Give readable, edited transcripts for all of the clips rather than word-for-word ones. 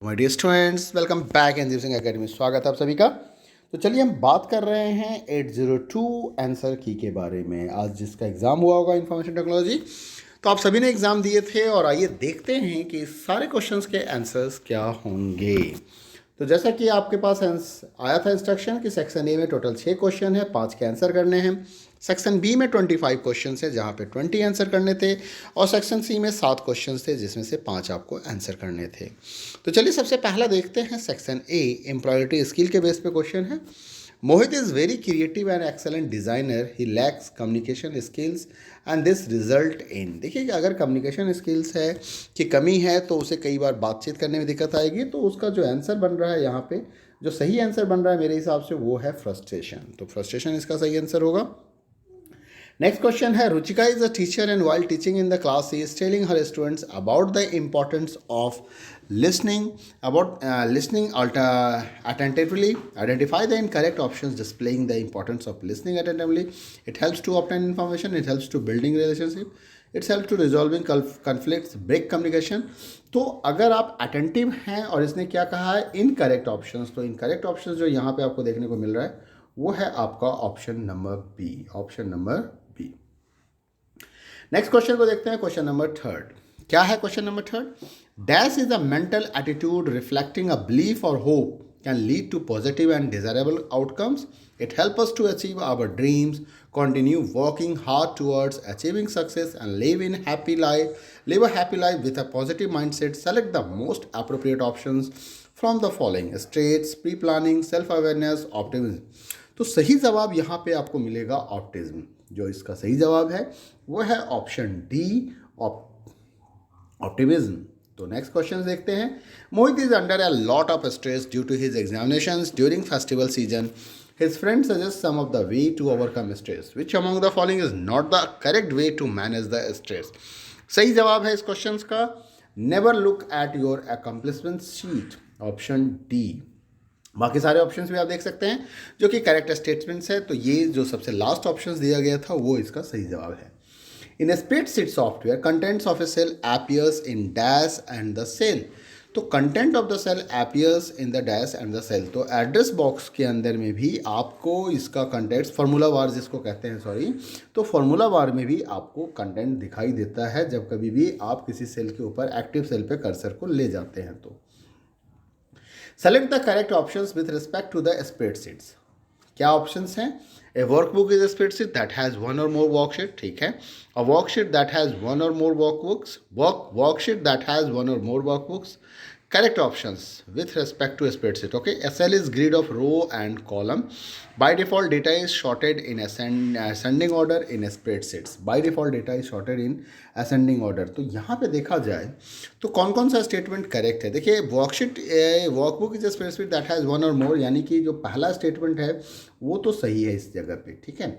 My dear students, welcome back एनजीव Singh academy. स्वागत है आप सभी का। तो चलिए हम बात कर रहे हैं 802 आंसर की के बारे में। आज जिसका एग्ज़ाम हुआ होगा इंफॉर्मेशन टेक्नोलॉजी, तो आप सभी ने एग्ज़ाम दिए थे और आइए देखते हैं कि सारे क्वेश्चंस के आंसर्स क्या होंगे। तो जैसा कि आपके पास आया था इंस्ट्रक्शन कि सेक्शन ए में टोटल 6 क्वेश्चन है, 5 के आंसर करने हैं। सेक्शन बी में 25 क्वेश्चन है जहाँ पे 20 आंसर करने थे, और सेक्शन सी में 7 क्वेश्चन थे जिसमें से 5 आपको आंसर करने थे। तो चलिए सबसे पहला देखते हैं सेक्शन ए, एम्प्लॉयबिलिटी स्किल के बेस पे क्वेश्चन है। Mohit is very creative and excellent designer, he lacks communication skills and this result in. देखिए कि अगर कम्युनिकेशन स्किल्स है कि कमी है तो उसे कई बार बातचीत करने में दिक्कत आएगी। तो उसका जो आंसर बन रहा है यहाँ पे, जो सही आंसर बन रहा है मेरे हिसाब से, वो है फ्रस्ट्रेशन। तो फ्रस्ट्रेशन इसका सही आंसर होगा। नेक्स्ट क्वेश्चन है, Ruchika is a teacher and while teaching in the class she is telling her students about the importance of listening listening attentively. Identify the incorrect options displaying the importance of listening attentively. It helps to obtain information, it helps to building relationship, it helps to resolving conflicts, break communication. तो अगर आप attentive हैं और इसने क्या कहा है, incorrect options, तो इनकरेक्ट ऑप्शंस जो यहाँ पे आपको देखने को मिल रहा है वो है आपका option number B, option number B. Next question को देखते हैं, क्वेश्चन नंबर थर्ड। क्या है question number third? Dash is a mental attitude reflecting a belief और hope can lead to positive and desirable outcomes. It helps us to achieve our dreams, continue working hard towards achieving success, and live a happy life with a positive mindset. Select the most appropriate options from the following: states, pre-planning, self-awareness, optimism. तो सही जवाब यहाँ पे आपको मिलेगा ऑप्टिज्म। जो इसका सही जवाब है वो है ऑप्शन डी, ऑप्टिमिज्म। तो नेक्स्ट क्वेश्चन देखते हैं। Mohit is under a lot of stress due to his examinations during festival season. His friend suggests some of the way to overcome stress. Which among the following is not the correct way to manage the stress? सही जवाब है इस question का never look at your accomplishment sheet, option D. बाकी सारे options भी आप देख सकते हैं जो कि करेक्ट स्टेटमेंट्स है। तो ये जो सबसे लास्ट ऑप्शन दिया गया था वो इसका सही जवाब है। इन a spreadsheet software, contents of a cell appears in dash and the cell. तो content of the cell appears in the dash and the cell. तो एड्रेस बॉक्स के अंदर में भी आपको इसका कंटेंट्स, फार्मूला वार जिसको कहते हैं, सॉरी, तो फार्मूला वार में भी आपको कंटेंट दिखाई देता है जब कभी भी आप किसी सेल के ऊपर एक्टिव सेल पे कर्सर को ले जाते हैं। तो select the correct options with respect to the spreadsheets. क्या ऑप्शंस हैं? A workbook is a spreadsheet that has one or more worksheet, ठीक है। A worksheet that has one or more worksheet that has one or more workbooks. Correct options with respect to a spreadsheet. Okay, a cell is grid of row and column. By default, data is sorted in ascending order in spreadsheets. By default, data is sorted in ascending order. तो यहाँ पे देखा जाए तो कौन कौन सा statement correct है? देखिए, workbook is a spreadsheet that has one और मोर, यानी कि जो पहला स्टेटमेंट है वो तो सही है इस जगह पे, ठीक है।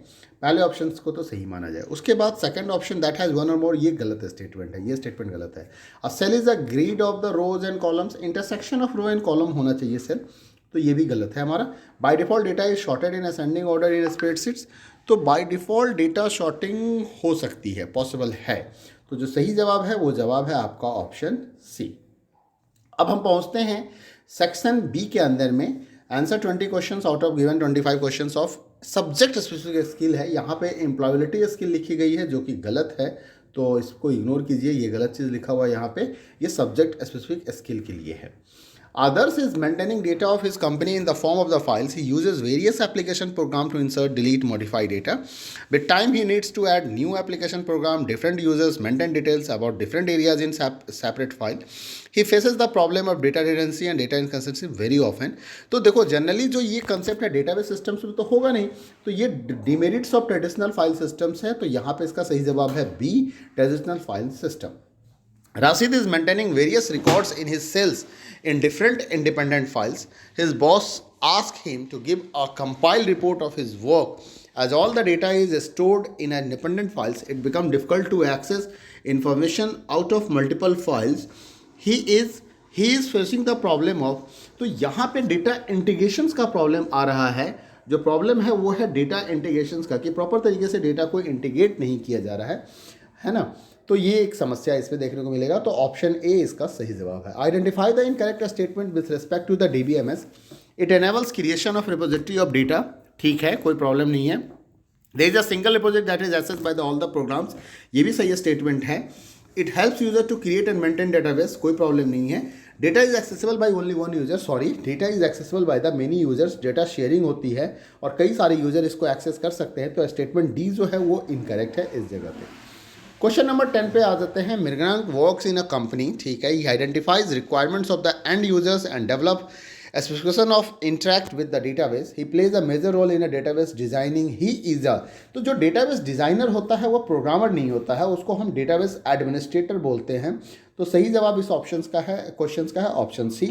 पहले ऑप्शन को तो सही माना जाए। उसके बाद second option that has one और मोर, ये गलत स्टेटमेंट है, ये स्टेटमेंट गलत है। A cell is a grid of the rows and columns, intersection of row and column होना चाहिए सेल, तो ये भी गलत है हमारा। By default data is sorted in ascending order in spreadsheets, तो बाय डिफॉल्ट डेटा शॉर्टिंग हो सकती है, पॉसिबल है। तो जो सही जवाब है वो जवाब है आपका ऑप्शन सी। अब हम पहुंचते हैं सेक्शन बी के अंदर में। Answer 20 questions out of given 25 questions of subject specific skill है। यहाँ पे एम्प्लॉयबिलिटी स्किल लिखी गई है जो कि गलत है, तो इसको इग्नोर कीजिए, ये गलत चीज़ लिखा हुआ है यहाँ पे। ये सब्जेक्ट स्पेसिफिक स्किल के लिए है। Others is maintaining data of his company in the form of the files. He uses various application program to insert, delete, modify data. With time, he needs to add new application program, different users, maintain details about different areas in separate file. He faces the problem of data redundancy and data inconsistency very often. तो देखो, generally जो ये concept है database systems में तो होगा नहीं, तो ये demerits of traditional file systems है। तो यहाँ पे इसका सही जवाब है B, traditional file system. Rashid is maintaining various records in his cells in different independent files. His boss asked him to give a compiled report of his work. As all the data is stored in independent files, it becomes difficult to access information out of multiple files. He is facing the problem of, तो यहाँ पे data integrations का problem आ रहा है। जो problem है वो है डेटा इंटीग्रेशंस का, कि प्रॉपर तरीके से डेटा को इंटीग्रेट नहीं किया जा रहा है। है ना। तो ये एक समस्या इसमें देखने को मिलेगा, तो ऑप्शन ए इसका सही जवाब है। Identify the incorrect statement with respect to the DBMS, it enables creation of repository of data. ठीक है, कोई प्रॉब्लम नहीं है। There is a single repository that is accessed by the all the programs, ये भी सही स्टेटमेंट है। It helps user to create and maintain database, कोई प्रॉब्लम नहीं है। Data is accessible by only one user, sorry, data is accessible by the many users, data sharing होती है और कई सारे यूजर इसको एक्सेस कर सकते हैं, तो स्टेटमेंट डी जो है वो इनकरेक्ट है इस जगह पे। क्वेश्चन नंबर 10 पे आ जाते हैं। Mrigank works in a company, ठीक है, he identifies requirements of the end users and develop association of interact with the database, he plays a major role in a database designing, he is a, तो जो database designer होता है वो programmer नहीं होता है, उसको हम डेटाबेस एडमिनिस्ट्रेटर बोलते हैं। तो सही जवाब इस ऑप्शन का है, क्वेश्चन का है ऑप्शन सी।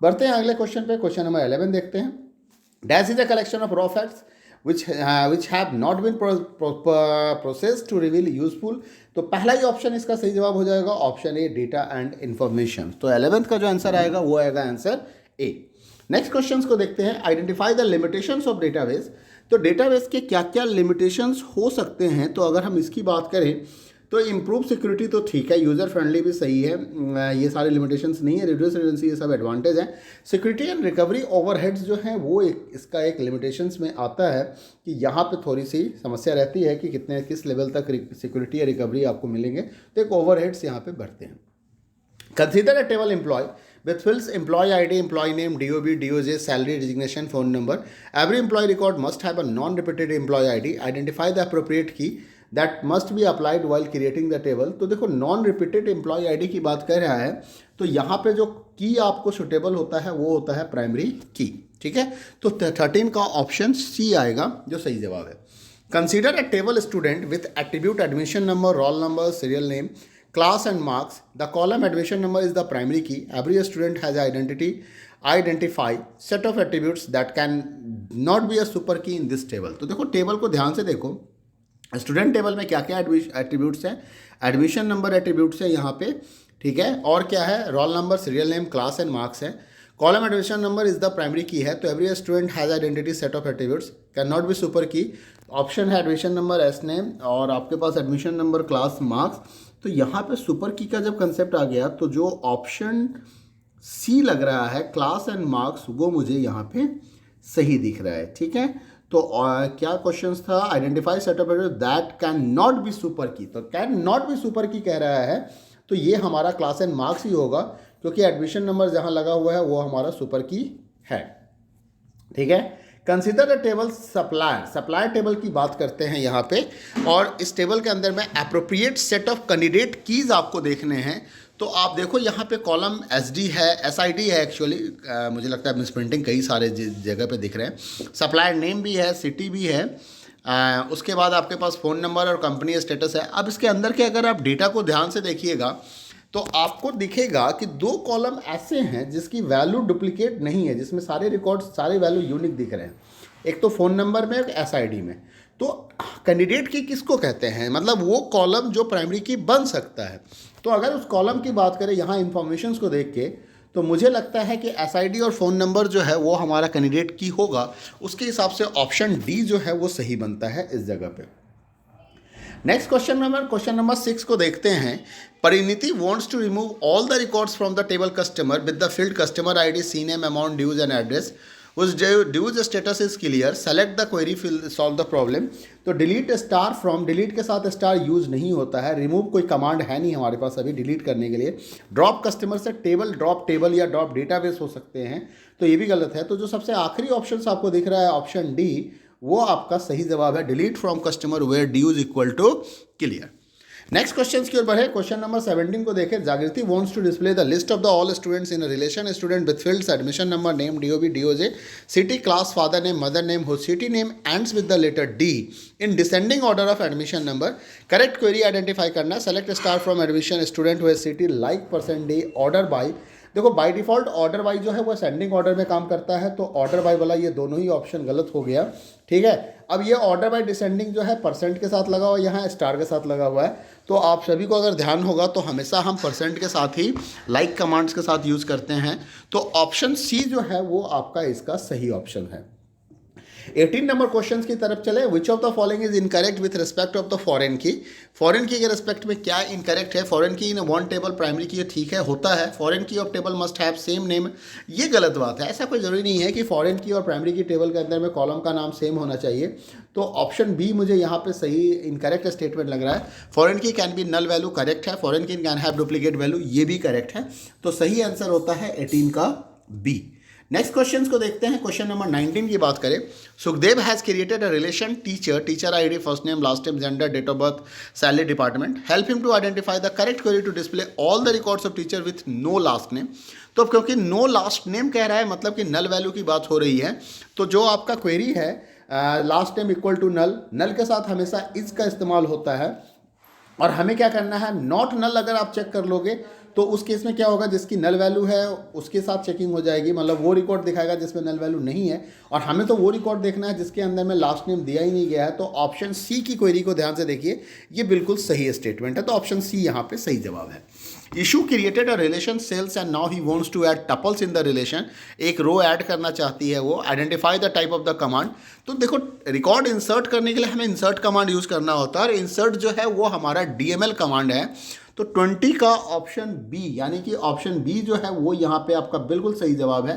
बढ़ते हैं अगले क्वेश्चन पे, क्वेश्चन नंबर 11 देखते हैं। Dash is a collection of raw facts which have not been processed to reveal useful, तो पहला ही ऑप्शन इसका सही जवाब हो जाएगा option A, data and information. तो 11th का जो आंसर आएगा वो आएगा आंसर ए। नेक्स्ट क्वेश्चंस को देखते हैं। Identify the limitations of database, तो डेटाबेस के क्या क्या लिमिटेशंस हो सकते हैं, तो अगर हम इसकी बात करें तो इम्प्रूव सिक्योरिटी तो ठीक है, यूज़र फ्रेंडली भी सही है, ये सारे लिमिटेशंस नहीं है, रिड्यूस रिडेंसी ये सब एडवांटेज है। सिक्योरिटी एंड रिकवरी ओवरहेड्स जो हैं वो इसका एक लिमिटेशंस में आता है कि यहाँ पे थोड़ी सी समस्या रहती है कि किस लेवल तक सिक्योरिटी या रिकवरी आपको मिलेंगे, तो एक ओवरहेड्स यहाँ पे बढ़ते हैं। Consider a table employ with fields employee ID, employee name, DOB, DOJ, salary, designation, phone number. Every employee record must have a non-repeated employee ID. Identify the appropriate key that must be applied while creating the table. तो देखो non repeated employ ID की बात कर रहा है, तो यहाँ पे जो की आपको सुटेबल होता है वो होता है प्राइमरी की। ठीक है, तो 13 का ऑप्शन सी आएगा जो सही जवाब है। Consider a table student with attribute admission number, role number, serial name, class and marks. The column admission number is the primary key. Every student has identify set of attributes that can not be a super key in this table. तो देखो table को ध्यान से देखो, student table में क्या क्या attributes हैं, एडमिशन नंबर एट्रीब्यूट्स है यहाँ पे, ठीक है, और क्या है, roll number, serial name, class and marks है। Column admission number is the primary key है, तो every student has identity set of attributes can not be super key. Option है एडमिशन नंबर, एस नेम, और आपके पास admission number, class, marks. तो यहाँ पे सुपर की का जब कंसेप्ट आ गया तो जो ऑप्शन सी लग रहा है, क्लास एंड मार्क्स, वो मुझे यहाँ पे सही दिख रहा है। ठीक है, तो क्या क्वेश्चंस था, identify set of attributes that can not be super की, तो कैन नॉट बी सुपर की कह रहा है, तो ये हमारा क्लास एंड मार्क्स ही होगा, क्योंकि एडमिशन नंबर जहाँ लगा हुआ है वो हमारा सुपर की है। ठीक है, consider the table supplier table की बात करते हैं यहाँ पे, और इस टेबल के अंदर में appropriate set of candidate keys आपको देखने हैं। तो आप देखो यहाँ पे कॉलम SD है, SID है, एक्चुअली मुझे लगता है मिसप्रिंटिंग कई सारे जगह पे दिख रहे हैं। सप्लायर नेम भी है, सिटी भी है, उसके बाद आपके पास फ़ोन नंबर और कंपनी स्टेटस है। अब इसके अंदर के अगर आप डेटा को ध्यान से देखिएगा तो आपको दिखेगा कि दो कॉलम ऐसे हैं जिसकी वैल्यू डुप्लीकेट नहीं है, जिसमें सारे रिकॉर्ड, सारे वैल्यू यूनिक दिख रहे हैं। एक तो फ़ोन नंबर में, एक SID में। तो कैंडिडेट की किसको कहते हैं, मतलब वो कॉलम जो प्राइमरी की बन सकता है। तो अगर उस कॉलम की बात करें यहाँ इन्फॉर्मेशंस को देख के, तो मुझे लगता है कि SID और फ़ोन नंबर जो है वो हमारा कैंडिडेट की होगा। उसके हिसाब से ऑप्शन डी जो है वो सही बनता है इस जगह पे। नेक्स्ट क्वेश्चन नंबर 6 को देखते हैं। Parineeti wants to remove all the records from the table customer with the field customer ID, CNAME, amount, dues and address. उस dues status is clear. Select the query, solve the problem. तो delete star from, delete के साथ star use नहीं होता है। Remove कोई command है नहीं हमारे पास अभी डिलीट करने के लिए। ड्रॉप कस्टमर से टेबल, ड्रॉप टेबल या ड्रॉप डेटाबेस हो सकते हैं, तो ये भी गलत है। तो जो सबसे आखिरी ऑप्शन आपको दिख रहा है ऑप्शन डी, वो आपका सही जवाब है, delete from customer where dues equal to clear. Next question की ओर बढ़े। क्वेश्चन नंबर 17 को देखें। Jagriti wants to display the list of the all students in relation student with fields admission number, name, DOB, DOJ, city, class, father name, mother name, whose city name ends with the letter D in descending order of admission number. Correct query identify करना। Select star from admission student where city, like, percent, D, order by. देखो by default order by जो है वो ascending order में काम करता है, तो ऑर्डर बाई वाला ये दोनों ही ऑप्शन गलत हो गया। ठीक है, अब ये ऑर्डर बाय डिसेंडिंग जो है परसेंट के साथ लगा हुआ, यहाँ स्टार के साथ लगा हुआ है। तो आप सभी को अगर ध्यान होगा तो हमेशा हम परसेंट के साथ ही लाइक कमांड्स के साथ यूज़ करते हैं। तो ऑप्शन सी जो है वो आपका इसका सही ऑप्शन है। 18 नंबर क्वेश्चन की तरफ चले। Which of the following is incorrect with respect of the foreign की। फॉरेन की के रिस्पेक्ट में क्या इनकरेक्ट है? फॉरेन की इन वन टेबल प्राइमरी की ठीक है, होता है। फॉरेन की of table must have same name, ये गलत बात है। ऐसा कोई जरूरी नहीं है कि फॉरेन की और प्राइमरी की टेबल के अंदर में कॉलम का नाम सेम होना चाहिए। तो ऑप्शन बी मुझे यहाँ पे सही इनकरेक्ट स्टेटमेंट लग रहा है। Foreign key can be null value, correct है। Foreign key can have duplicate value, ये भी करेक्ट है। तो सही आंसर होता है 18 का बी। नेक्स्ट क्वेश्चन को देखते हैं। क्वेश्चन नंबर 19 की बात करें। Sukhdev has created a relation teacher ID, first name, last name, gender, date of birth, salary, department. Help him to identify the correct query to display all the records of teacher with no last name. तो क्योंकि no last name कह रहा है, मतलब कि null value की बात हो रही है, तो जो आपका क्वेरी है last name equal to null, null के साथ हमेशा इज का इस्तेमाल होता है। और हमें क्या करना है, नॉट नल अगर आप चेक कर लोगे तो उस केस में क्या होगा, जिसकी नल वैल्यू है उसके साथ चेकिंग हो जाएगी, मतलब वो रिकॉर्ड दिखाएगा जिसमें नल वैल्यू नहीं है। और हमें तो वो रिकॉर्ड देखना है जिसके अंदर में लास्ट नेम दिया ही नहीं गया है। तो ऑप्शन सी की क्वेरी को ध्यान से देखिए, ये बिल्कुल सही स्टेटमेंट है। तो ऑप्शन सी यहाँ पे सही जवाब है। Ishu created a relation sales and now he wants to add tuples in the relation. एक रो ऐड करना चाहती है वो। Identify the type of the command. तो देखो, रिकॉर्ड इंसर्ट करने के लिए हमें इंसर्ट कमांड यूज करना होता है, और इंसर्ट जो है वो हमारा डीएमएल कमांड है। तो 20 का ऑप्शन बी, यानी कि ऑप्शन बी जो है वो यहाँ पे आपका बिल्कुल सही जवाब है।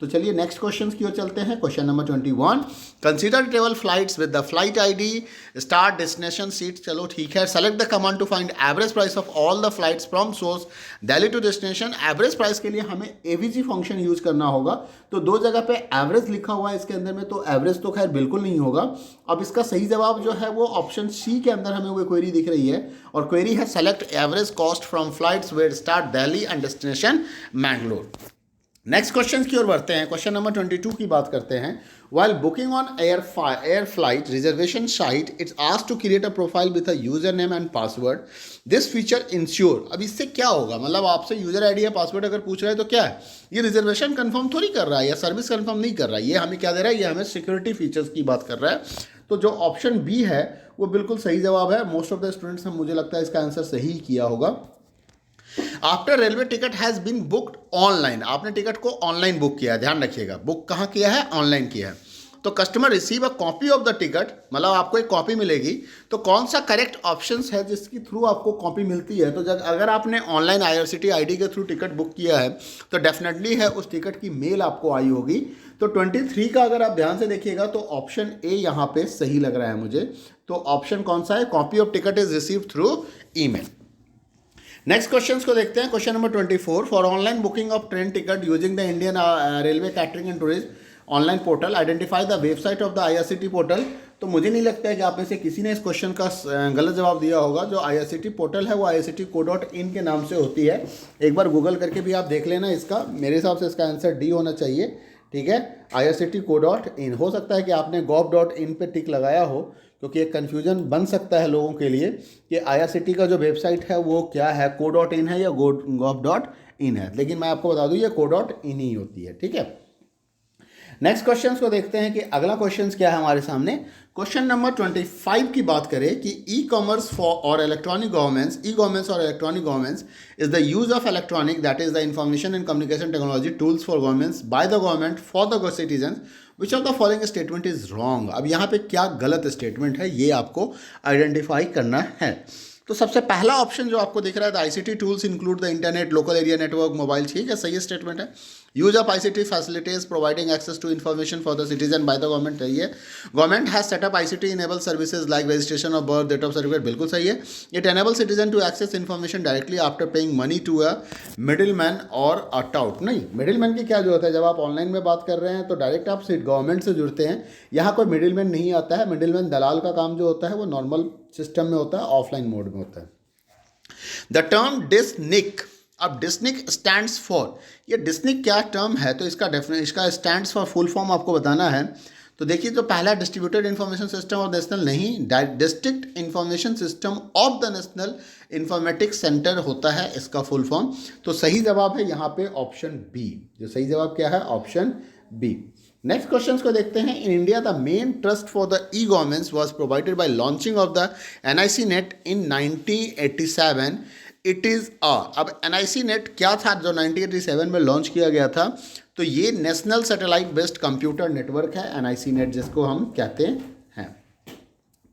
तो चलिए नेक्स्ट क्वेश्चन की ओर चलते हैं। Question number 21, consider travel flights with the flight ID, start, destination, seat. चलो ठीक है। Select the command to find average price of all the flights from source Delhi to destination. Average price के लिए हमें एवीजी फंक्शन यूज करना होगा। तो दो जगह पे एवरेज लिखा हुआ है इसके अंदर में, तो एवरेज तो खैर बिल्कुल नहीं होगा। अब इसका सही जवाब जो है वो ऑप्शन सी के अंदर हमें वो क्वेरी दिख रही है, और क्वेरी है select average cost from flights where start Delhi and destination Mangalore. Next question की ओर बढ़ते हैं। क्वेश्चन नंबर 22 की बात करते हैं। While booking on air flight reservation site, it's asked to create a profile with a username and password. This feature ensure, अब इससे क्या होगा, मतलब आपसे यूजर आईडी या पासवर्ड अगर पूछ रहा है तो क्या है, ये रिजर्वेशन कंफर्म थोड़ी कर रहा है या सर्विस कंफर्म नहीं कर रहा है। ये हमें क्या दे रहा है, ये हमें सिक्योरिटी फीचर्स की बात कर रहा है। तो जो ऑप्शन बी है वो बिल्कुल सही जवाब है। मोस्ट ऑफ द स्टूडेंट्स हम, मुझे लगता है इसका आंसर सही किया होगा। After railway ticket has been booked online, आपने टिकट को ऑनलाइन बुक किया है, ध्यान रखिएगा, बुक कहाँ किया है, ऑनलाइन किया है। तो customer receive a copy of the ticket, मतलब आपको एक कॉपी मिलेगी। तो कौन सा करेक्ट ऑप्शन है जिसके थ्रू आपको कॉपी मिलती है? तो जब अगर आपने ऑनलाइन IRCTC के थ्रू टिकट बुक किया है तो डेफिनेटली है उस टिकट की मेल आपको आई होगी। तो 23 का अगर आप ध्यान से देखिएगा तो ऑप्शन ए यहाँ पे सही लग रहा है मुझे। तो ऑप्शन कौन सा है, copy of ticket is receive through email. Next question को देखते हैं। Question number 24, for online booking of train ticket using the Indian railway catering and tourism online portal, identify the website of the IRCTC portal. तो मुझे नहीं लगता है कि आप में से किसी ने इस क्वेश्चन का गलत जवाब दिया होगा। जो IRCTC पोर्टल है वो irctc.co.in के नाम से होती है। एक बार गूगल करके भी आप देख लेना इसका। मेरे हिसाब से इसका आंसर डी होना चाहिए, ठीक है। irctc.co.in, हो सकता है कि आपने gov.in पे टिक लगाया हो, क्योंकि एक कन्फ्यूजन बन सकता है लोगों के लिए कि IRCTC का जो वेबसाइट है वो क्या है, co.in है या gov.in है। लेकिन मैं आपको बता दूं ये co.in ही होती है, ठीक है। नेक्स्ट क्वेश्चन को देखते हैं कि अगला क्वेश्चन क्या है हमारे सामने। क्वेश्चन नंबर 25 की बात करें कि ई कॉमर्स फॉर और इलेक्ट्रॉनिक गवर्नमेंट्स, ई गवर्नमेंट्स और electronic governments is the use of electronic, that is the information and communication technology tools for governments bye the government for the citizen, which of the following statement is wrong. अब यहाँ पे क्या गलत statement है ये आपको identify करना है। तो सबसे पहला ऑप्शन जो आपको दिख रहा है, ICT tools include the internet, local area network, mobile, ठीक है, सही स्टेटमेंट है। Use of ICT facilities providing access to information for the citizen by the government, सही है। Government has set up ICT enable services like registration of birth, date of certificate, बिल्कुल सही है। It enable citizen to access information directly after paying money to a middle man और a tout. नहीं, middle man की क्या जरूरत है, जब आप ऑनलाइन में बात कर रहे हैं तो डायरेक्ट आप गवर्नमेंट से जुड़ते हैं। यहाँ कोई मिडिल मैन नहीं आता है। मिडिल मैन दलाल का काम जो होता है वो नॉर्मल सिस्टम में होता है, ऑफलाइन मोड में होता है। द टर्म डिस्निक, अब डिस्निक स्टैंड्स फॉर, ये डिस्निक क्या टर्म है, तो इसका स्टैंड्स फॉर फुल फॉर्म आपको बताना है। तो देखिए, जो पहला distributed information system of national नहीं, district information system of the national informatics centre होता है इसका फुल फॉर्म। तो सही जवाब है यहाँ पे ऑप्शन बी। जो सही जवाब क्या है, ऑप्शन बी। नेक्स्ट क्वेश्चन को देखते हैं। In India the main trust for the E governments was provided by launching of the NIC net in 1987। It is अब NIC नेट क्या था जो 1987 में लॉन्च किया गया था, तो तो ये national satellite based computer network है, NIC नेट जिसको हम कहते हैं।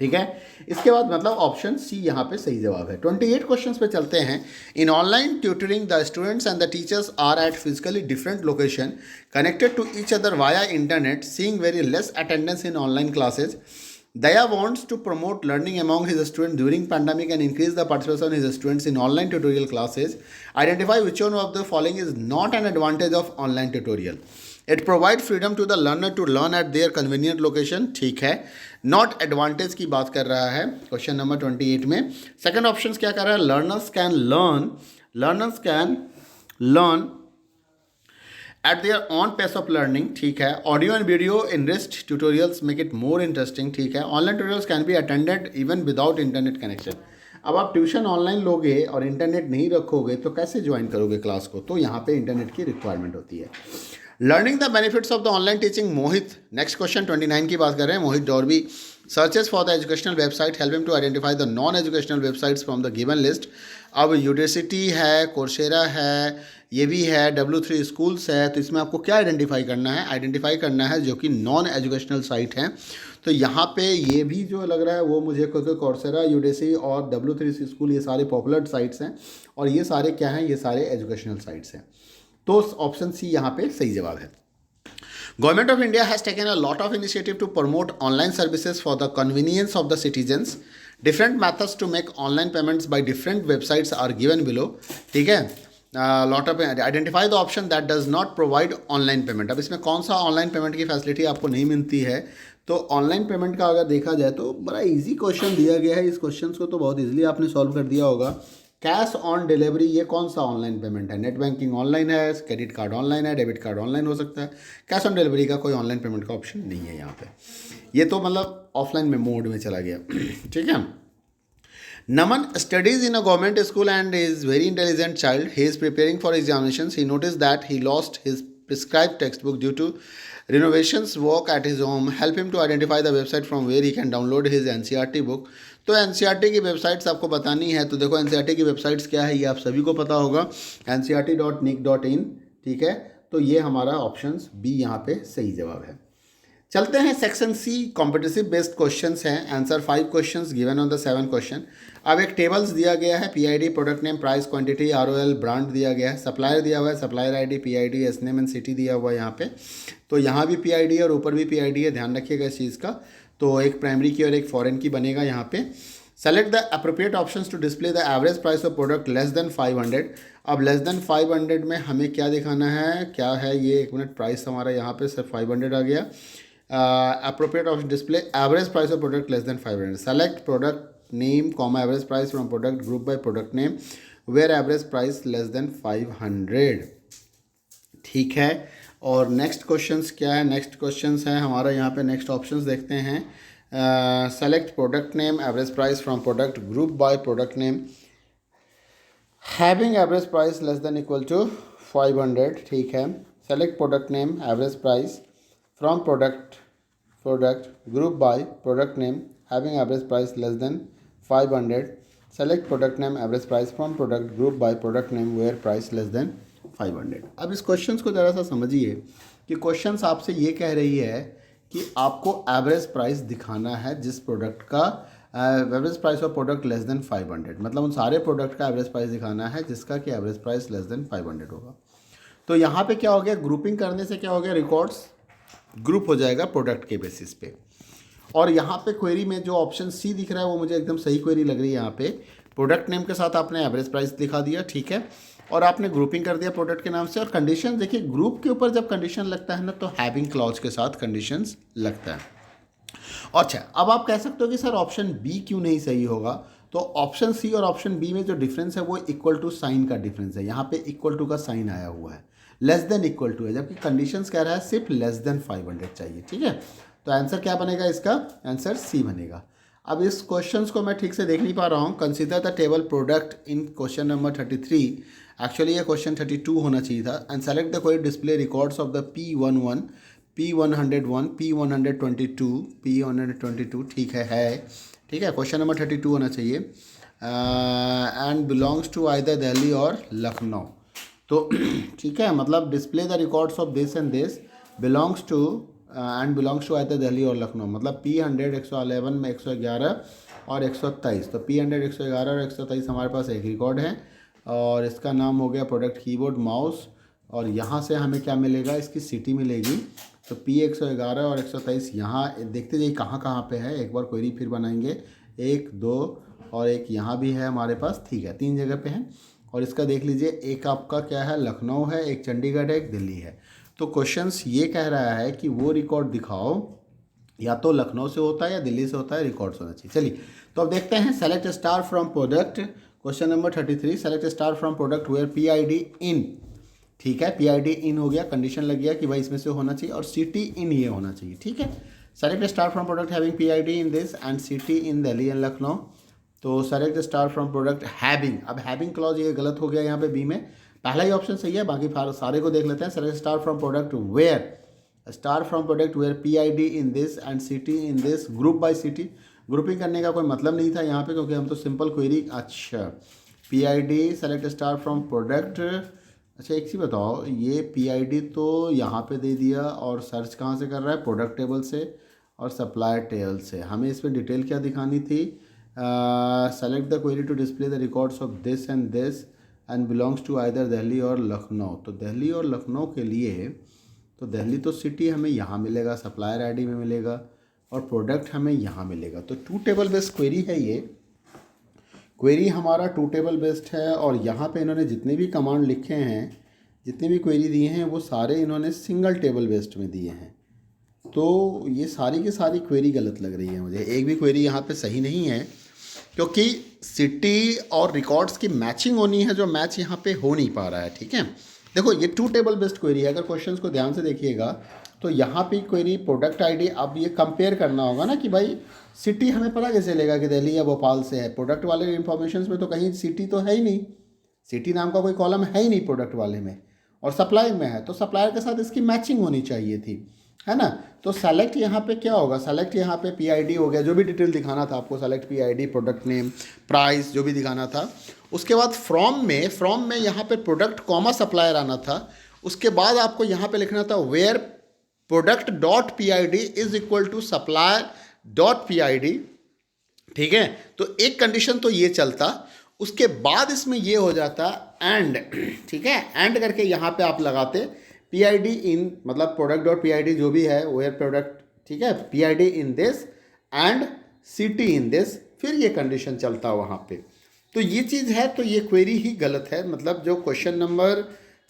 ठीक है, इसके बाद मतलब ऑप्शन सी यहाँ पे सही जवाब है। 28 क्वेश्चंस पे चलते हैं। In online tutoring the students and the teachers are at physically different location connected to each other via internet, seeing very less attendance in online classes. Daya wants to promote learning among his students during pandemic and increase the participation of his students in online tutorial classes. Identify which one of the following is not an advantage of online tutorial. It provides freedom to the learner to learn at their convenient location. ठीक है, not advantage की बात कर रहा है question number 28 में। Second option क्या कर रहा है, learners can learn at their own pace of learning. ठीक है, audio and video enriched tutorials make it more interesting. ठीक है, online tutorials can be attended even without internet connection. अब आप ट्यूशन ऑनलाइन लोगे और इंटरनेट नहीं रखोगे तो कैसे ज्वाइन करोगे क्लास को, तो यहाँ पे इंटरनेट की रिक्वायरमेंट होती है। Learning the benefits of the online teaching, Mohit next question 29 की बात कर रहे हैं। मोहित डॉर्बी searches for the educational website, help him to identify the non educational websites from the given list. अब यूडेसिटी है, कोर्सेरा है, ये भी है, W3 स्कूल्स है, तो इसमें आपको क्या आइडेंटिफाई करना है, आइडेंटिफाई करना है जो कि नॉन एजुकेशनल साइट हैं। तो यहाँ पे ये भी जो लग रहा है वो मुझे, क्योंकि कोर्सेरा, यूडेसी और W3 स्कूल ये सारे पॉपुलर साइट्स हैं और ये सारे क्या हैं, ये सारे एजुकेशनल साइट्स हैं। तो ऑप्शन सी यहाँ पे सही जवाब है। Government of India has taken a lot of initiative to promote online services for the convenience of the citizens. Different methods to make online payments by different websites are given below. ठीक है, lot of identify the option that does not provide online payment. अब इसमें कौन सा online payment की facility आपको नहीं मिलती है, तो ऑनलाइन पेमेंट का अगर देखा जाए तो बड़ा इजी क्वेश्चन दिया गया है। इस क्वेश्चन को तो बहुत इजीली आपने सॉल्व कर दिया होगा। कैश ऑन डिलीवरी, ये कौन सा ऑनलाइन पेमेंट है, नेट बैंकिंग ऑनलाइन है, क्रेडिट कार्ड ऑनलाइन है, डेबिट कार्ड ऑनलाइन हो सकता है। कैश ऑन डिलीवरी का कोई ऑनलाइन पेमेंट का ऑप्शन नहीं है यहाँ पे, ये तो मतलब ऑफलाइन में मोड में चला गया। ठीक है। Naman studies in a government school and is very intelligent child. He is preparing for examinations. He noticed that he lost his prescribed textbook due to renovations work at his home. Help him to identify the website from where he can download his NCERT book. तो NCERT की websites आपको बतानी है। तो देखो NCERT की websites क्या है, ये आप सभी को पता होगा, ncert.nic.in। ठीक है, तो ये हमारा ऑप्शन बी यहाँ पे सही जवाब है। चलते हैं section C, competitive based questions हैं। Answer 5 questions given on the 7 question. अब एक टेबल्स दिया गया है, PID, product name, price, quantity, ROL, brand दिया गया है, सप्लायर दिया हुआ है, supplier ID, PID, SNAME and city दिया हुआ है यहाँ पे। तो यहाँ भी PID है और ऊपर भी PID है, ध्यान रखिएगा इस चीज़ का। तो एक प्राइमरी की और एक फॉरेन की बनेगा यहाँ पे। Select the appropriate options to display the average price of product less than 500। अब लेस देन 500 में हमें क्या दिखाना है, क्या है ये, एक मिनट, प्राइस हमारा यहाँ पे सिर्फ 500 आ गया। appropriate of display average price of product less than 500. Select product name comma average price from product group by product name where average price less than 500. ठीक है, और नेक्स्ट क्वेश्चंस क्या है, नेक्स्ट क्वेश्चंस है हमारा यहाँ पे, नेक्स्ट ऑप्शंस देखते हैं। Select product name average price from product group by product name having average price less than equal to 500। ठीक है, select product name average price from product group by product name having average price less than 500. Select product name average price from product group by product name where price less than 500. अब इस questions को ज़रा सा समझिए कि questions आपसे ये कह रही है कि आपको एवरेज प्राइस दिखाना है जिस प्रोडक्ट का average price of product less than 500, मतलब उन सारे प्रोडक्ट का एवरेज प्राइस दिखाना है जिसका कि एवरेज प्राइस लेस देन 500 होगा। तो यहाँ पे क्या हो गया, ग्रुपिंग करने से क्या हो गया, रिकॉर्ड्स ग्रुप हो जाएगा प्रोडक्ट के बेसिस पे। और यहाँ पे क्वेरी में जो ऑप्शन सी दिख रहा है वो मुझे एकदम सही क्वेरी लग रही है। यहाँ पे प्रोडक्ट नेम के साथ आपने एवरेज प्राइस दिखा दिया, ठीक है, और आपने ग्रुपिंग कर दिया प्रोडक्ट के नाम से। और कंडीशन देखिए, ग्रुप के ऊपर जब कंडीशन लगता है ना तो हैविंग क्लॉज के साथ कंडीशंस लगता है। अच्छा, अब आप कह सकते हो कि सर ऑप्शन बी क्यों नहीं सही होगा, तो ऑप्शन सी और ऑप्शन बी में जो डिफरेंस है वो इक्वल टू साइन का डिफरेंस है। यहाँ पे इक्वल टू का साइन आया हुआ है, लेस देन इक्वल टू है, जबकि कंडीशंस कह रहा है सिर्फ लेस देन 500 चाहिए। ठीक है, तो आंसर क्या बनेगा इसका, आंसर सी बनेगा। अब इस क्वेश्चंस को मैं ठीक से देख नहीं पा रहा हूँ। Consider the table product in question number 33, actually ये क्वेश्चन 32 होना चाहिए था। एंड सेलेक्ट द कोई display records of the P11, P101, P122, P122। ठीक है, ठीक है, क्वेश्चन नंबर 32 होना चाहिए। And belongs to either Delhi और लखनऊ। तो ठीक है, मतलब display the records of this and this belongs to either Delhi और लखनऊ, मतलब P100 111 में 111 और 123, तो P100 111 और 123 हमारे पास एक रिकॉर्ड है और इसका नाम हो गया प्रोडक्ट कीबोर्ड माउस। और यहाँ से हमें क्या मिलेगा, इसकी सिटी मिलेगी। तो P111 और 123 यहाँ देखते जाइए कहाँ कहाँ पे है, एक बार क्वेरी फिर बनाएंगे, 1 2 और एक यहाँ भी है हमारे पास, ठीक है 3 जगह पे है। और इसका देख लीजिए, एक आपका क्या है लखनऊ है, एक चंडीगढ़ है, एक दिल्ली है। तो क्वेश्चंस ये कह रहा है कि वो रिकॉर्ड दिखाओ, या तो लखनऊ से होता है या दिल्ली से होता है, रिकॉर्ड्स होना चाहिए। चलिए तो अब देखते हैं, select star from product, question number 33, select star from product where PID in, ठीक है PID इन हो गया, कंडीशन लग गया कि भाई इसमें से होना चाहिए और सिटी इन ये होना चाहिए, ठीक है। Select star from product having PID in this and city in Delhi and Lucknow. तो select star from product having, अब हैविंग क्लॉज ये गलत हो गया यहाँ पे बी में, पहला ही ऑप्शन सही है, बाकी सारे को देख लेते हैं। Select star from product where, star from product where PID in this and city in this, group by city, grouping करने का कोई मतलब नहीं था यहाँ पे क्योंकि हम तो सिंपल क्वेरी, अच्छा PID select star from product. अच्छा एक चीज़ बताओ, ये PID तो यहाँ पे दे दिया और सर्च कहाँ से कर रहा है, प्रोडक्ट टेबल से और सप्लायर टेबल से, हमें इसमें डिटेल क्या दिखानी थी, select the query to display the records of this and belongs to either Delhi और लखनऊ। तो दिल्ली और लखनऊ के लिए, तो दिल्ली तो सिटी हमें यहाँ मिलेगा, सप्लायर ID में मिलेगा और प्रोडक्ट हमें यहाँ मिलेगा। तो 2 टेबल बेस्ड क्वेरी है ये, क्वेरी हमारा 2 टेबल बेस्ड है। और यहाँ पे इन्होंने जितने भी कमांड लिखे हैं, जितने भी क्वेरी दिए हैं, वो सारे इन्होंने सिंगल टेबल बेस्ड में दिए हैं। तो ये सारी की सारी क्वेरी गलत लग रही है मुझे, एक भी क्वेरी यहाँ पे सही नहीं है क्योंकि सिटी और रिकॉर्ड्स की मैचिंग होनी है, जो मैच यहाँ पे हो नहीं पा रहा है, ठीक है। देखो ये 2 टेबल बेस्ड क्वेरी है, अगर क्वेश्चंस को ध्यान से देखिएगा तो यहाँ पे क्वेरी प्रोडक्ट ID, अब ये कंपेयर करना होगा ना कि भाई सिटी हमें पता कैसे चलेगा कि दिल्ली या भोपाल से है, प्रोडक्ट वाले इन्फॉर्मेशन में तो कहीं सिटी तो है ही नहीं, सिटी नाम का कोई कॉलम है ही नहीं प्रोडक्ट वाले में, और सप्लाई में है तो सप्लायर के साथ इसकी मैचिंग होनी चाहिए थी, है ना। तो सेलेक्ट यहाँ पे क्या होगा, सेलेक्ट यहाँ पे PID हो गया, जो भी डिटेल दिखाना था आपको, select PID, product name, price, जो भी दिखाना था। उसके बाद फ्रॉम में यहाँ पे प्रोडक्ट कॉमा सप्लायर आना था। उसके बाद आपको यहाँ पे लिखना था where product dot PID is equal to supplier dot PID, ठीक है। तो एक कंडीशन तो ये चलता, उसके बाद इसमें ये हो जाता एंड, ठीक है, एंड करके यहाँ पे आप लगाते PID इन, मतलब प्रोडक्ट डॉट PID जो भी है वेयर प्रोडक्ट, ठीक है, PID in this and city in this, फिर ये कंडीशन चलता वहाँ पे। तो ये चीज़ है, तो ये क्वेरी ही गलत है, मतलब जो क्वेश्चन नंबर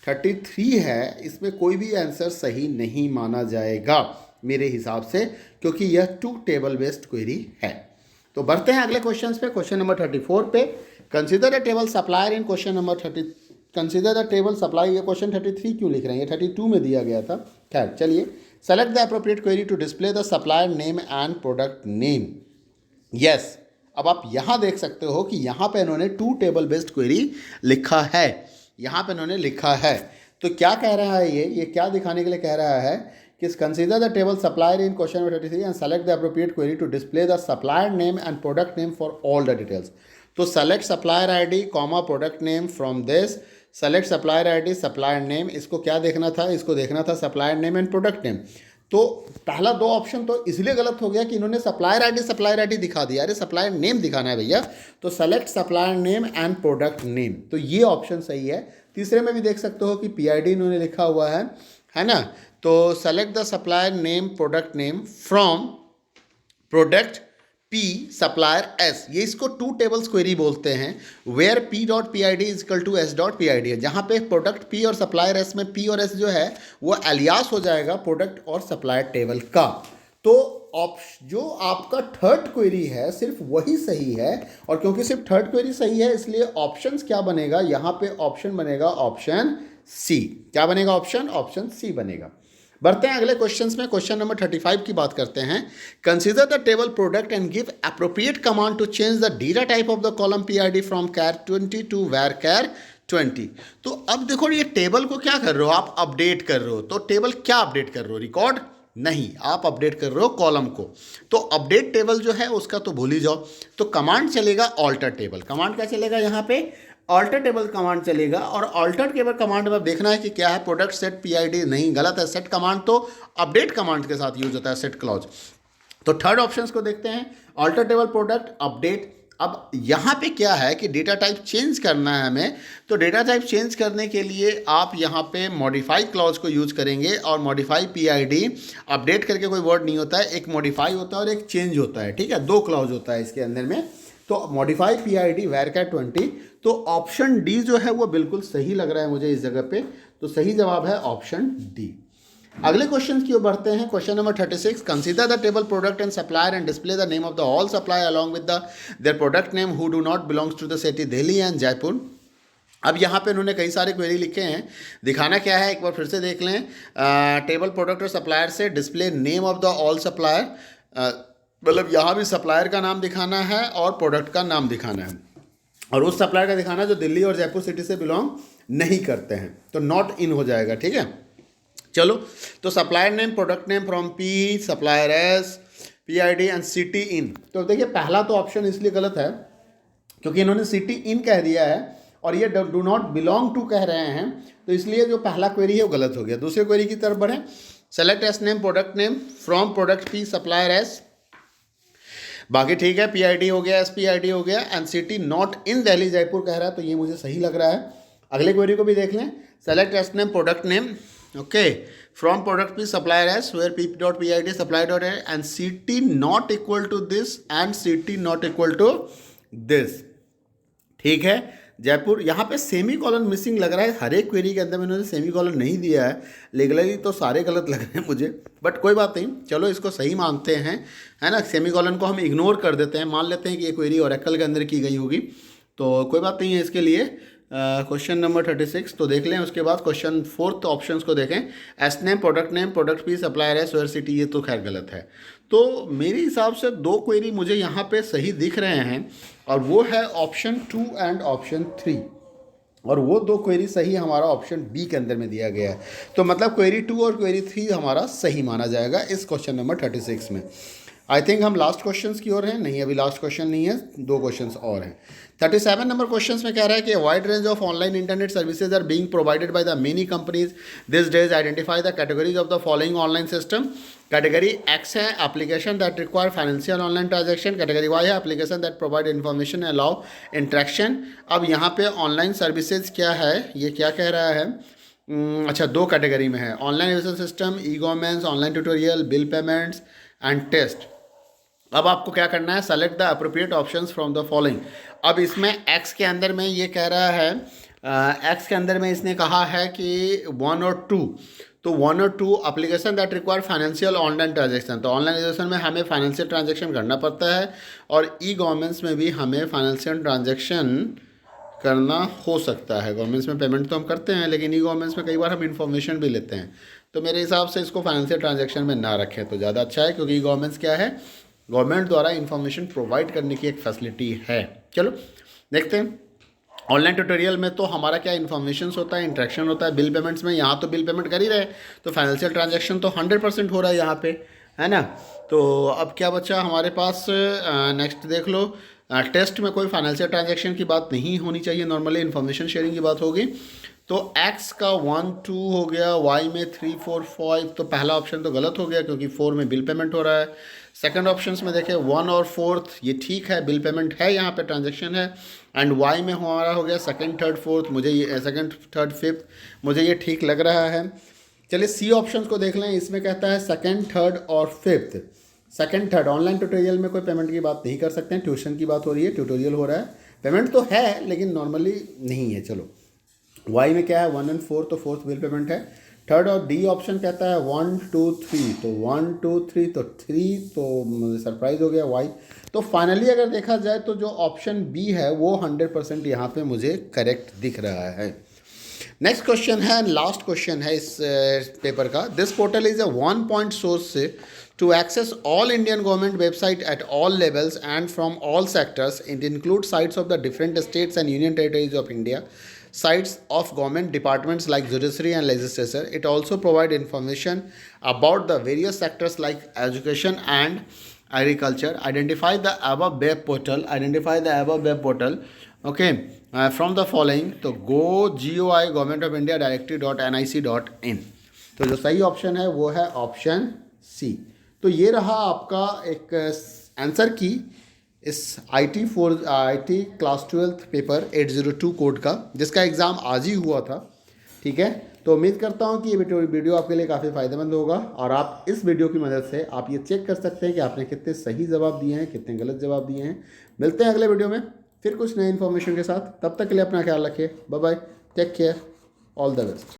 33 है इसमें कोई भी आंसर सही नहीं माना जाएगा मेरे हिसाब से, क्योंकि यह 2 टेबल बेस्ड क्वेरी है। तो बढ़ते हैं अगले क्वेश्चन पे, क्वेश्चन नंबर 34 पे। Consider the table supplier in question number 30, consider the table supply, ये क्वेश्चन 33 क्यों लिख रहे हैं, ये 32 में दिया गया था। खैर चलिए, select the appropriate query to display the supplier name and product name. Yes, अब आप यहाँ देख सकते हो कि यहाँ पे इन्होंने 2 टेबल बेस्ड क्वेरी लिखा है, यहाँ पे इन्होंने लिखा है। तो क्या कह रहा है ये क्या दिखाने के लिए कह रहा है कि consider the table supplier in question number 33 and select the appropriate query to display the supplier name and product name for all the details. तो select supplier ID comma product name from this, select supplier ID supplier name, इसको क्या देखना था, इसको देखना था supplier name and product name. तो पहला 2 ऑप्शन तो इसलिए गलत हो गया कि इन्होंने सप्लायर ID दिखा दिया, अरे सप्लायर नेम दिखाना है भैया, तो select supplier name and product name, तो ये ऑप्शन सही है। तीसरे में भी देख सकते हो कि PID इन्होंने लिखा हुआ है ना। तो select the supplier name product name from product P supplier S, ये इसको 2 टेबल्स क्वेरी बोलते हैं, where P dot PID is equal to S dot PID है, जहाँ पे प्रोडक्ट P और सप्लायर S में P और S जो है वो एलियास हो जाएगा प्रोडक्ट और सप्लायर टेबल का। तो जो आपका थर्ड क्वेरी है सिर्फ वही सही है, और क्योंकि सिर्फ थर्ड क्वेरी सही है इसलिए ऑप्शंस क्या बनेगा, यहाँ पे ऑप्शन बनेगा ऑप्शन C। क्या बनेगा ऑप्शन C बनेगा। बढ़ते हैं अगले क्वेश्चंस में, क्वेश्चन नंबर 35 की बात करते हैं। Consider the table product and give appropriate command to change the data type of the column PID from char 20 to varchar 20। तो अब देखो ये टेबल को क्या कर रहे हो आप, अपडेट कर रहे हो। तो टेबल क्या अपडेट कर रहे हो, रिकॉर्ड नहीं, आप अपडेट कर रहे हो कॉलम को। तो अपडेट टेबल जो है उसका तो भूल ही जाओ, तो कमांड चलेगा ऑल्टर टेबल। कमांड क्या चलेगा यहाँ पे, ऑल्टर टेबल कमांड चलेगा। और ऑल्टर टेबल कमांड में अब देखना है कि क्या है, प्रोडक्ट सेट PID नहीं, गलत है। सेट कमांड तो अपडेट कमांड के साथ यूज होता है, सेट क्लॉज। तो थर्ड ऑप्शंस को देखते हैं, ऑल्टर टेबल प्रोडक्ट अपडेट। अब यहाँ पे क्या है कि डेटा टाइप चेंज करना है हमें, तो डेटा टाइप चेंज करने के लिए आप यहाँ पे मॉडिफाई क्लॉज को यूज करेंगे। और मॉडिफाई PID, अपडेट करके कोई वर्ड नहीं होता है, एक मॉडिफाई होता है और एक चेंज होता है, ठीक है, दो क्लॉज होता है इसके अंदर में। तो मॉडिफाई PID varchar 20, तो ऑप्शन डी जो है वो बिल्कुल सही लग रहा है मुझे इस जगह पे। तो सही जवाब है ऑप्शन डी। अगले क्वेश्चन की ओर बढ़ते हैं। Question number 36, consider the table product and supplier and display the name of the all supplier along with the their product name who do not belongs to the city Delhi and Jaipur. अब यहाँ पे उन्होंने कई सारे क्वेरी लिखे हैं, दिखाना क्या है एक बार फिर से देख लें। टेबल प्रोडक्ट और सप्लायर से display name of the all supplier, मतलब यहाँ भी सप्लायर का नाम दिखाना है और प्रोडक्ट का नाम दिखाना है, और उस सप्लायर का दिखाना है जो दिल्ली और जयपुर सिटी से बिलोंग नहीं करते हैं, तो नॉट इन हो जाएगा, ठीक है। चलो, तो supplier name, product name from P, supplier S, PID and city इन। तो देखिए पहला तो ऑप्शन इसलिए गलत है क्योंकि इन्होंने सिटी इन कह दिया है और ये डू नॉट बिलोंग टू कह रहे हैं, तो इसलिए जो पहला क्वेरी है वो गलत हो गया। दूसरे क्वेरी की तरफ बढ़ें। Select S name, product name from product P, supplier S, बाकी ठीक है, PID हो गया, SPID हो गया, and city not in Delhi Jaipur कह रहा है, तो ये मुझे सही लग रहा है। अगले क्वेरी को भी देख लें। Select S name, product name, okay, from product P, supplier S, where P.PID, supplier.A and CT not equal to this and CT not equal to this, ठीक है। जयपुर, यहाँ पे सेमी कॉलन मिसिंग लग रहा है, हर एक क्वेरी के अंदर में इन्होंने सेमी कॉलन नहीं दिया है, लीगली तो सारे गलत लग रहे हैं मुझे, बट कोई बात नहीं, चलो इसको सही मानते हैं, है ना। सेमी कॉलन को हम इग्नोर कर देते हैं, मान लेते हैं कि ये क्वेरी ओरेकल के अंदर की गई होगी, तो कोई बात नहीं है इसके लिए। क्वेश्चन नंबर 36 तो देख लें। उसके बाद क्वेश्चन फोर्थ ऑप्शंस को देखें। S name, product P, supplier S, where city, ये तो खैर गलत है। तो मेरे हिसाब से दो क्वेरी मुझे यहाँ पे सही दिख रहे हैं, और वो है ऑप्शन 2 एंड ऑप्शन 3, और वो दो क्वेरी सही हमारा ऑप्शन बी के अंदर में दिया गया है। तो मतलब क्वेरी 2 और क्वेरी 3 हमारा सही माना जाएगा इस क्वेश्चन नंबर 36 में। आई थिंक हम लास्ट क्वेश्चंस की ओर हैं। नहीं, अभी लास्ट क्वेश्चन नहीं है, दो क्वेश्चंस और हैं। 37 नंबर क्वेश्चंस में कह रहा है कि wide range of online internet services are being provided by the many companies this days, identify the categories of the following online system. Category X है application that require financial online transaction, category Y है application that provide information allow interaction. अब यहाँ पे online services क्या है, ये क्या कह रहा है, अच्छा दो कैटेगरी में है, online education system, e governance, online tutorial, bill payments and test. अब आपको क्या करना है, select the appropriate options from the following. अब इसमें एक्स के अंदर में ये कह रहा है, एक्स के अंदर में इसने कहा है कि 1 और 2, तो 1 और 2 application that require financial online transaction, तो ऑनलाइन एजुकेशन में हमें फाइनेंशियल ट्रांजेक्शन करना पड़ता है, और ई गवर्नेंस में भी हमें फाइनेंशियल ट्रांजेक्शन करना हो सकता है। गवर्नमेंट्स में पेमेंट तो हम करते हैं, लेकिन ई गवर्नेंस में कई बार हम इन्फॉर्मेशन भी लेते हैं, तो मेरे हिसाब से इसको फाइनेंशियल ट्रांजेक्शन में ना रखें तो ज़्यादा अच्छा है, क्योंकि ई गवर्नेंस क्या है, गवर्नमेंट द्वारा इन्फॉर्मेशन प्रोवाइड करने की एक फैसिलिटी है। चलो देखते हैं। ऑनलाइन ट्यूटोरियल में तो हमारा क्या इन्फॉर्मेशन होता है, इंट्रैक्शन होता है। बिल पेमेंट्स में यहाँ तो बिल पेमेंट कर ही रहे, तो फाइनेंशियल ट्रांजैक्शन तो 100% हो रहा है यहाँ पे, है ना। तो अब क्या बचा हमारे पास, नेक्स्ट देख लो। टेस्ट में कोई फाइनेंशियल ट्रांजैक्शन की बात नहीं होनी चाहिए, नॉर्मली इन्फॉर्मेशन शेयरिंग की बात होगी। तो x का 1 2 हो गया, y में 3 4 5, तो पहला ऑप्शन तो गलत हो गया क्योंकि 4 में बिल पेमेंट हो रहा है। सेकंड ऑप्शंस में देखें 1 और 4 ये ठीक है, बिल पेमेंट है, यहाँ पे ट्रांजैक्शन है। एंड y में हमारा हो गया सेकंड थर्ड फोर्थ, मुझे ये सेकंड थर्ड फिफ्थ, मुझे ये ठीक लग रहा है। चलिए सी ऑप्शंस को देख लें। इसमें कहता है सेकंड थर्ड और fifth. Second third online tutorial में कोई पेमेंट की बात नहीं कर सकते हैं, ट्यूशन की बात हो रही है, ट्यूटोरियल हो रहा है, पेमेंट तो है लेकिन नॉर्मली नहीं है। चलो वाई में क्या है 1 और 4, तो फोर्थ बिल पेमेंट है। थर्ड और डी ऑप्शन कहता है 1 2 3, तो 1 2 3 तो 3, तो मुझे सरप्राइज हो गया वाई। तो फाइनली अगर देखा जाए तो जो ऑप्शन बी है वो 100% यहाँ पे मुझे करेक्ट दिख रहा है। नेक्स्ट क्वेश्चन है, लास्ट क्वेश्चन है इस पेपर का। This portal is a 1 point source to access all Indian government website at all levels and from all sectors. It includes sites of the different states and union territories of India, sites of government departments like judiciary and legislature. It also provides information about the various sectors like education and agriculture. Identify the above web portal. Okay from the following, तो GOI government of India directory.nic.in, तो जो सही option है वो है option C. तो ये रहा आपका एक आंसर की इस IT क्लास 12 पेपर 802 कोड का, जिसका एग्ज़ाम आज ही हुआ था। ठीक है, तो उम्मीद करता हूँ कि ये वीडियो आपके लिए काफ़ी फ़ायदेमंद होगा, और आप इस वीडियो की मदद से आप ये चेक कर सकते हैं कि आपने कितने सही जवाब दिए हैं, कितने गलत जवाब दिए हैं। मिलते हैं अगले वीडियो में फिर कुछ नई इन्फॉर्मेशन के साथ। तब तक के लिए अपना ख्याल रखिए। Bye bye, take care, all the best.